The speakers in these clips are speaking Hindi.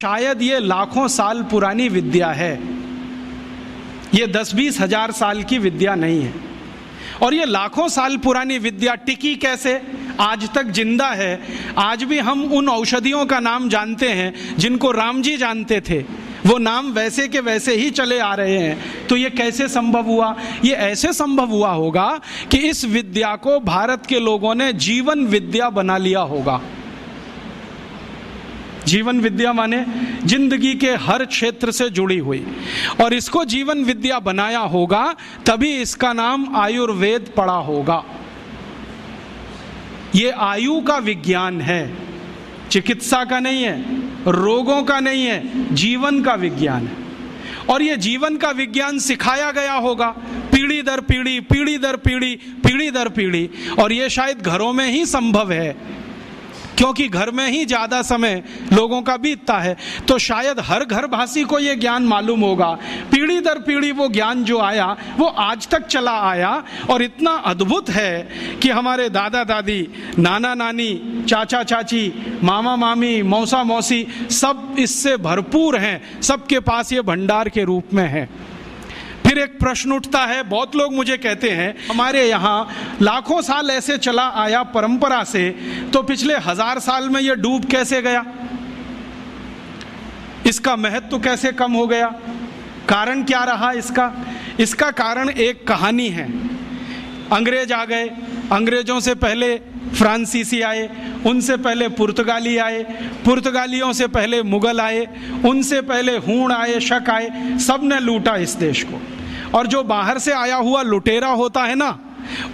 शायद ये लाखों साल पुरानी विद्या है, ये 10-20 हजार साल की विद्या नहीं है। और ये लाखों साल पुरानी विद्या टिकी कैसे, आज तक जिंदा है। आज भी हम उन औषधियों का नाम जानते हैं जिनको राम जी जानते थे, वो नाम वैसे के वैसे ही चले आ रहे हैं। तो ये कैसे संभव हुआ? ये ऐसे संभव हुआ होगा कि इस विद्या को भारत के लोगों ने जीवन विद्या बना लिया होगा। जीवन विद्या माने जिंदगी के हर क्षेत्र से जुड़ी हुई, और इसको जीवन विद्या बनाया होगा, तभी इसका नाम आयुर्वेद पड़ा होगा। ये आयु का विज्ञान है, चिकित्सा का नहीं है, रोगों का नहीं है, जीवन का विज्ञान है। और ये जीवन का विज्ञान सिखाया गया होगा पीढ़ी दर पीढ़ी, पीढ़ी दर पीढ़ी, पीढ़ी दर पीढ़ी। और ये शायद घरों में ही संभव है, क्योंकि घर में ही ज़्यादा समय लोगों का बीतता है। तो शायद हर घर भाषी को ये ज्ञान मालूम होगा। पीढ़ी दर पीढ़ी वो ज्ञान जो आया वो आज तक चला आया, और इतना अद्भुत है कि हमारे दादा दादी, नाना नानी, चाचा चाची, मामा मामी, मौसा मौसी सब इससे भरपूर हैं, सबके पास ये भंडार के रूप में है। फिर एक प्रश्न उठता है, बहुत लोग मुझे कहते हैं हमारे यहाँ लाखों साल ऐसे चला आया परंपरा से, तो पिछले 1000 साल में ये डूब कैसे गया, इसका महत्व कैसे कम हो गया, कारण क्या रहा इसका? इसका कारण एक कहानी है। अंग्रेज आ गए, अंग्रेजों से पहले फ्रांसीसी आए, उनसे पहले पुर्तगाली आए, पुर्तगालियों से पहले मुगल आए, उनसे पहले हूण आए, शक आए, सब ने लूटा इस देश को। और जो बाहर से आया हुआ लुटेरा होता है ना,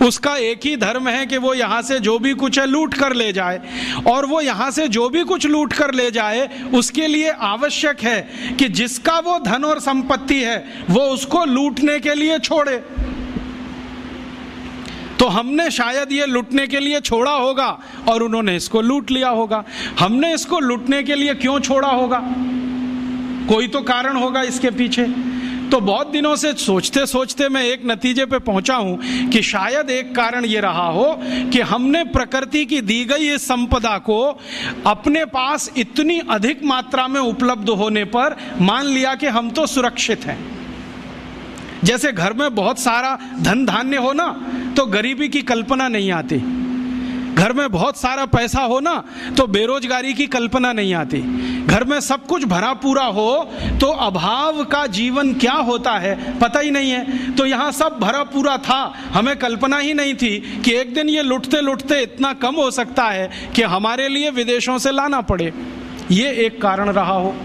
उसका एक ही धर्म है कि वो यहाँ से जो भी कुछ है लूट कर ले जाए। और वो यहाँ से जो भी कुछ लूट कर ले जाए, उसके लिए आवश्यक है कि जिसका वो धन और संपत्ति है वो उसको लूटने के लिए छोड़े। तो हमने शायद ये लूटने के लिए छोड़ा होगा और उन्होंने इसको लूट लिया होगा। हमने इसको लूटने के लिए क्यों छोड़ा होगा? कोई तो कारण होगा इसके पीछे। तो बहुत दिनों से सोचते सोचते मैं एक नतीजे पे पहुंचा हूं कि शायद एक कारण ये रहा हो कि हमने प्रकृति की दी गई इस संपदा को अपने पास इतनी अधिक मात्रा में उपलब्ध होने पर मान लिया कि हम तो सुरक्षित हैं। जैसे घर में बहुत सारा धन धान्य हो ना तो गरीबी की कल्पना नहीं आती, घर में बहुत सारा पैसा हो ना तो बेरोजगारी की कल्पना नहीं आती, घर में सब कुछ भरा पूरा हो तो अभाव का जीवन क्या होता है पता ही नहीं है। तो यहाँ सब भरा पूरा था, हमें कल्पना ही नहीं थी कि एक दिन ये लुटते लुटते इतना कम हो सकता है कि हमारे लिए विदेशों से लाना पड़े। ये एक कारण रहा हो।